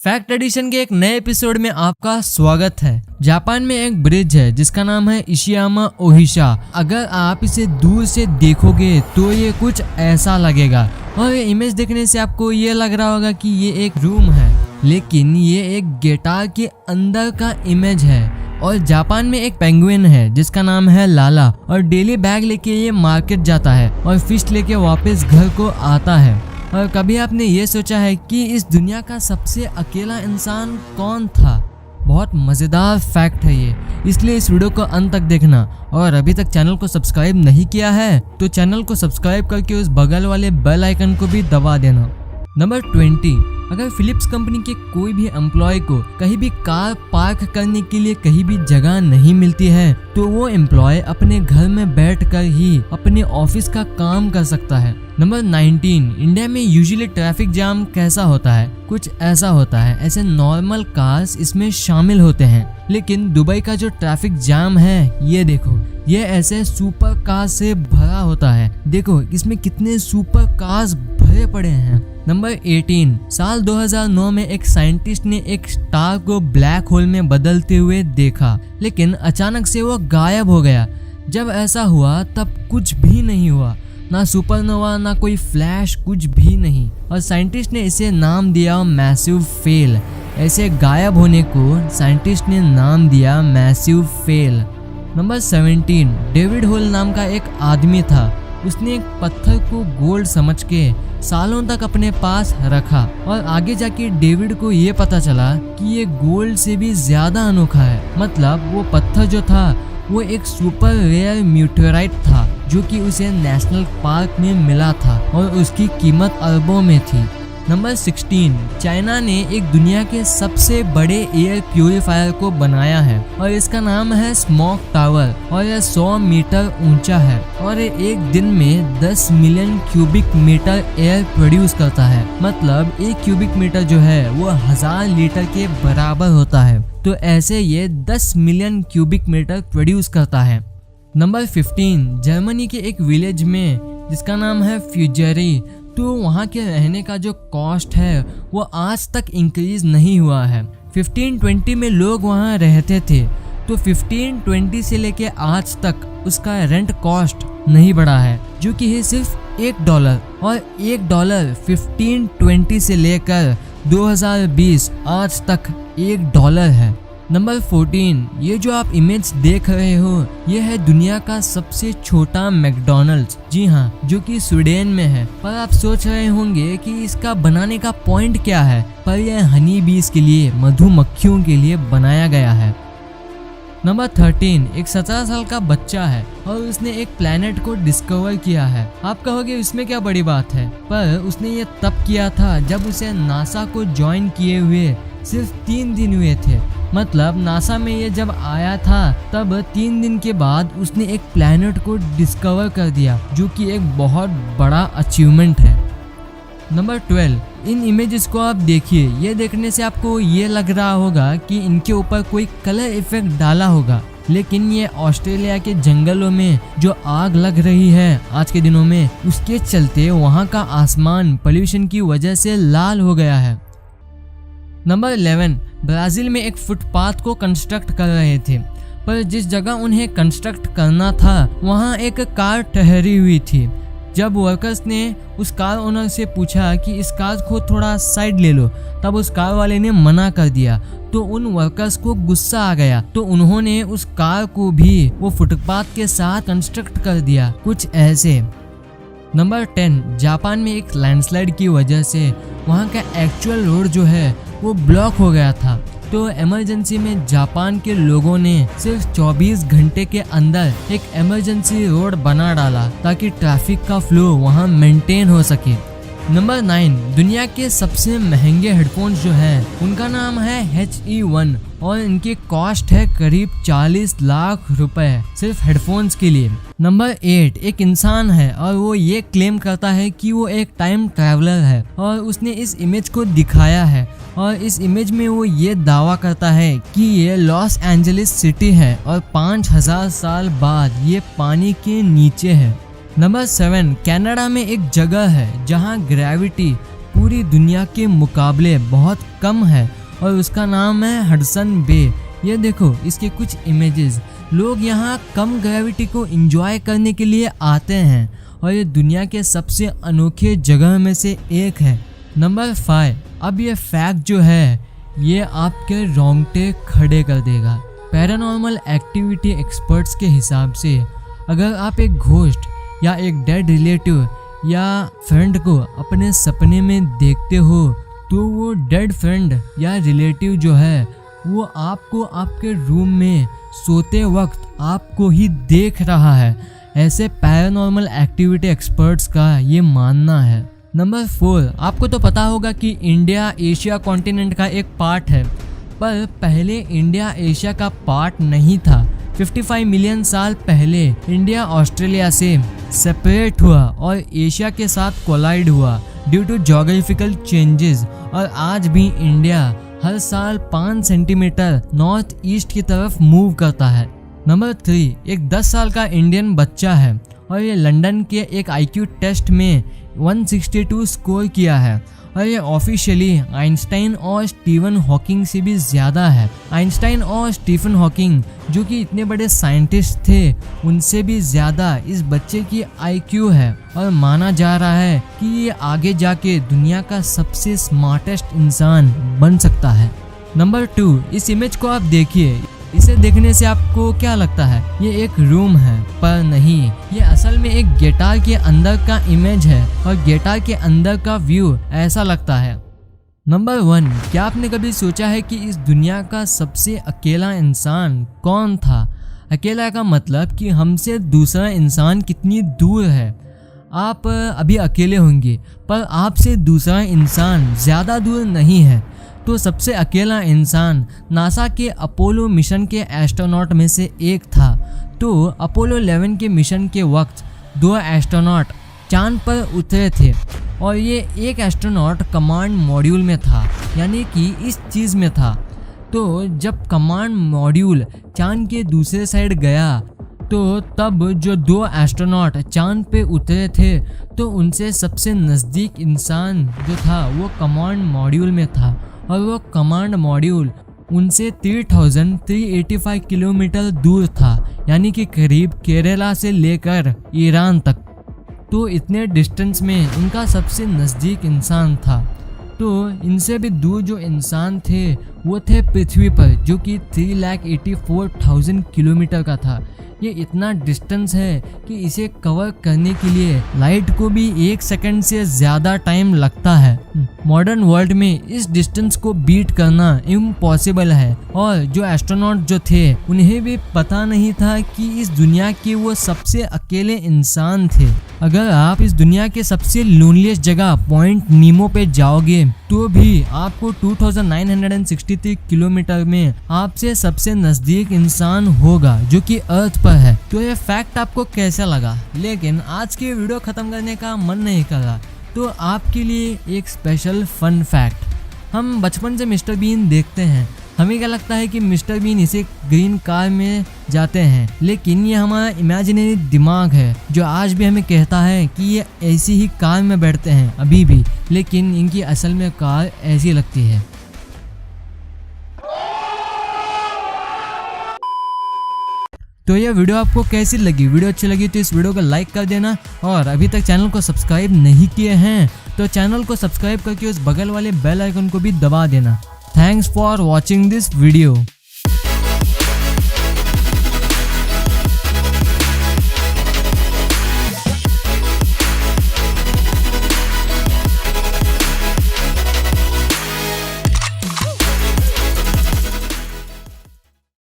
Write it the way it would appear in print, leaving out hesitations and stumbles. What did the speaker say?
Fact addition के एक नए एपिसोड में आपका स्वागत है। जापान में एक ब्रिज है जिसका नाम है इशियामा ओहिशा। अगर आप इसे दूर से देखोगे तो ये कुछ ऐसा लगेगा और ये इमेज देखने से आपको ये लग रहा होगा कि ये एक रूम है, लेकिन ये एक गिटार के अंदर का इमेज है। और जापान में एक पेंगुइन है जिसका नाम है लाला और डेली बैग लेके ये मार्केट जाता है और फिश लेके वापस घर को आता है। और कभी आपने ये सोचा है कि इस दुनिया का सबसे अकेला इंसान कौन था? बहुत मज़ेदार फैक्ट है ये, इसलिए इस वीडियो को अंत तक देखना। और अभी तक चैनल को सब्सक्राइब नहीं किया है तो चैनल को सब्सक्राइब करके उस बगल वाले बेल आइकन को भी दबा देना। नंबर 20, अगर फिलिप्स कंपनी के कोई भी एम्प्लॉय को कहीं भी कार पार्क करने के लिए कहीं भी जगह नहीं मिलती है तो वो एम्प्लॉय अपने घर में बैठकर ही अपने ऑफिस का काम कर सकता है। नंबर 19, इंडिया में यूजुअली ट्रैफिक जाम कैसा होता है? कुछ ऐसा होता है। ऐसे नॉर्मल कार्स इसमें शामिल होते हैं, लेकिन दुबई का जो ट्रैफिक जाम है ये देखो, ये ऐसे सुपर कार से भरा होता है। देखो इसमें कितने सुपर कार्स भरे पड़े हैं। नंबर 18, साल 2009 में एक साइंटिस्ट ने एक स्टार को ब्लैक होल में बदलते हुए देखा, लेकिन अचानक से वो गायब हो गया। जब ऐसा हुआ तब कुछ भी नहीं हुआ, ना सुपरनोवा ना कोई फ्लैश, कुछ भी नहीं। और साइंटिस्ट ने इसे नाम दिया मैसिव फेल। ऐसे गायब होने को साइंटिस्ट ने नाम दिया massive fail. Number 17, David Hole नाम का एक आदमी था। उसने एक पत्थर को गोल्ड समझ के सालों तक अपने पास रखा और आगे जाके डेविड को ये पता चला कि ये गोल्ड से भी ज्यादा अनोखा है। मतलब वो पत्थर जो था वो एक सुपर रेयर म्यूटेराइट था जो कि उसे नेशनल पार्क में मिला था और उसकी कीमत अरबों में थी। नंबर 16, चाइना ने एक दुनिया के सबसे बड़े एयर प्यूरिफायर को बनाया है और इसका नाम है स्मोक टावर और यह 100 मीटर ऊंचा है और ये एक दिन में 10 million cubic metre air produce करता है। मतलब एक क्यूबिक मीटर जो है वो 1000 लीटर के बराबर होता है। तो ऐसे ये 10 मिलियन क्यूबिक मीटर प्रोड्यूस करता है। नंबर 15, जर्मनी के एक विलेज में जिसका नाम है फ्यूजरी, तो वहाँ के रहने का जो कॉस्ट है वो आज तक इंक्रीज नहीं हुआ है। 1520 में लोग वहाँ रहते थे, तो 1520 से लेके आज तक उसका रेंट कॉस्ट नहीं बढ़ा है, जो कि है सिर्फ $1। और $1 1520 से लेकर 2020 आज तक $1 है। नंबर 14, ये जो आप इमेज देख रहे हो ये है दुनिया का सबसे छोटा मैकडॉनल्ड्स। जी हाँ, जो कि स्वीडन में है। पर आप सोच रहे होंगे कि इसका बनाने का पॉइंट क्या है, पर यह हनी बीज के लिए, मधुमक्खियों के लिए बनाया गया है। नंबर 13, एक 17 साल का बच्चा है और उसने एक प्लेनेट को डिस्कवर किया है। आप कहोगे इसमें क्या बड़ी बात है, पर उसने ये तब किया था जब उसे नासा को ज्वाइन किए हुए सिर्फ 3 दिन हुए थे। मतलब नासा में ये जब आया था तब 3 दिन के बाद उसने एक प्लेनेट को डिस्कवर कर दिया, जो कि एक बहुत बड़ा अचीवमेंट है। नंबर 12, इन इमेजेस को आप देखिए। ये देखने से आपको ये लग रहा होगा कि इनके ऊपर कोई कलर इफेक्ट डाला होगा, लेकिन ये ऑस्ट्रेलिया के जंगलों में जो आग लग रही है आज के दिनों में, उसके चलते वहाँ का आसमान पोल्यूशन की वजह से लाल हो गया है। नंबर 11, ब्राजील में एक फुटपाथ को कंस्ट्रक्ट कर रहे थे, पर जिस जगह उन्हें कंस्ट्रक्ट करना था वहाँ एक कार ठहरी हुई थी। जब वर्कर्स ने उस कार ओनर से पूछा कि इस कार को थोड़ा साइड ले लो, तब उस कार वाले ने मना कर दिया। तो उन वर्कर्स को गुस्सा आ गया, तो उन्होंने उस कार को भी वो फुटपाथ के साथ कंस्ट्रक्ट कर दिया, कुछ ऐसे। नंबर 10, जापान में एक लैंडस्लाइड की वजह से वहाँ का एक्चुअल रोड जो है वो ब्लॉक हो गया था। तो इमरजेंसी में जापान के लोगों ने सिर्फ 24 घंटे के अंदर एक इमरजेंसी रोड बना डाला ताकि ट्रैफिक का फ्लो वहाँ मेंटेन हो सके। नंबर 9, दुनिया के सबसे महंगे हेडफोन्स जो हैं उनका नाम है HE1 और इनकी कॉस्ट है करीब 40 लाख रुपए सिर्फ हेडफोन्स के लिए। नंबर 8, एक इंसान है और वो ये क्लेम करता है कि वो एक टाइम ट्रैवलर है और उसने इस इमेज को दिखाया है और इस इमेज में वो ये दावा करता है कि ये लॉस एंजलिस सिटी है और 5000 साल बाद ये पानी के नीचे है। नंबर 7, कनाडा में एक जगह है जहाँ ग्रेविटी पूरी दुनिया के मुकाबले बहुत कम है और उसका नाम है हडसन बे। ये देखो इसके कुछ इमेजेस। लोग यहाँ कम ग्रेविटी को एंजॉय करने के लिए आते हैं और ये दुनिया के सबसे अनोखे जगह में से एक है। नंबर 5। अब ये फैक्ट जो है ये आपके रोंगटे खड़े कर देगा। पैरानॉर्मल एक्टिविटी एक्सपर्ट्स के हिसाब से अगर आप एक घोस्ट या एक डेड रिलेटिव या फ्रेंड को अपने सपने में देखते हो तो वो डेड फ्रेंड या रिलेटिव जो है वो आपको आपके रूम में सोते वक्त आपको ही देख रहा है। ऐसे पैरानॉर्मल एक्टिविटी एक्सपर्ट्स का ये मानना है। नंबर 4। आपको तो पता होगा कि इंडिया एशिया कॉन्टिनेंट का एक पार्ट है, पर पहले इंडिया एशिया का पार्ट नहीं था। 55 मिलियन साल पहले इंडिया ऑस्ट्रेलिया से सेपरेट हुआ और एशिया के साथ कोलाइड हुआ ड्यू टू ज्योग्राफिकल चेंजेस, और आज भी इंडिया हर साल 5 सेंटीमीटर नॉर्थ ईस्ट की तरफ मूव करता है। नंबर 3। एक 10 साल का इंडियन बच्चा है और ये लंदन के एक IQ टेस्ट में 162 स्कोर किया है और ये ऑफिशियली आइंस्टाइन और स्टीफन हॉकिंग से भी ज़्यादा है। आइंस्टाइन और स्टीफन हॉकिंग जो कि इतने बड़े साइंटिस्ट थे उनसे भी ज़्यादा इस बच्चे की IQ है और माना जा रहा है कि ये आगे जाके दुनिया का सबसे स्मार्टेस्ट इंसान बन सकता है। नंबर 2। इस इमेज को आप देखिए। इसे देखने से आपको क्या लगता है? ये एक रूम है, पर नहीं, ये असल में एक गिटार के अंदर का इमेज है और गिटार के अंदर का व्यू ऐसा लगता है। नंबर 1। क्या आपने कभी सोचा है कि इस दुनिया का सबसे अकेला इंसान कौन था? अकेला का मतलब कि हमसे दूसरा इंसान कितनी दूर है। आप अभी अकेले होंगे पर आपसे दूसरा इंसान ज़्यादा दूर नहीं है। तो सबसे अकेला इंसान नासा के अपोलो मिशन के एस्ट्रोनॉट में से एक था। तो अपोलो 11 के मिशन के वक्त 2 एस्ट्रोनॉट चांद पर उतरे थे और ये एक एस्ट्रोनॉट कमांड मॉड्यूल में था, यानी कि इस चीज़ में था। तो जब कमांड मॉड्यूल चांद के दूसरे साइड गया तो तब जो 2 एस्ट्रोनॉट चांद पे उतरे थे तो उनसे सबसे नज़दीक इंसान जो था वो कमांड मॉड्यूल में था और वो कमांड मॉड्यूल उनसे 3385 किलोमीटर दूर था, यानी कि करीब केरला से लेकर ईरान तक। तो इतने डिस्टेंस में उनका सबसे नज़दीक इंसान था। तो इनसे भी दूर जो इंसान थे वो थे पृथ्वी पर, जो कि 3,84,000 किलोमीटर का था। ये इतना डिस्टेंस है कि इसे कवर करने के लिए लाइट को भी 1 सेकंड से ज़्यादा टाइम लगता है। मॉडर्न वर्ल्ड में इस डिस्टेंस को बीट करना इम्पॉसिबल है और जो एस्ट्रोनॉट जो थे उन्हें भी पता नहीं था कि इस दुनिया के वो सबसे अकेले इंसान थे। अगर आप इस दुनिया के सबसे लोनलीस्ट जगह पॉइंट नीमो पे जाओगे तो भी आपको 2963 किलोमीटर में आपसे सबसे नज़दीक इंसान होगा जो कि अर्थ पर है। तो ये फैक्ट आपको कैसा लगा? लेकिन आज की वीडियो ख़त्म करने का मन नहीं कर रहा, तो आपके लिए एक स्पेशल फन फैक्ट। हम बचपन से मिस्टर बीन देखते हैं। हमें क्या लगता है कि मिस्टर बीन इसे ग्रीन कार में जाते हैं, लेकिन ये हमारा इमेजिनरी दिमाग है जो आज भी हमें कहता है कि ये ऐसी ही कार में बैठते हैं अभी भी, लेकिन इनकी असल में कार ऐसी लगती है। तो यह वीडियो आपको कैसी लगी? वीडियो अच्छी लगी तो इस वीडियो को लाइक कर देना, और अभी तक चैनल को सब्सक्राइब नहीं किए हैं तो चैनल को सब्सक्राइब करके उस बगल वाले बेल आइकन को भी दबा देना। Thanks for watching this video.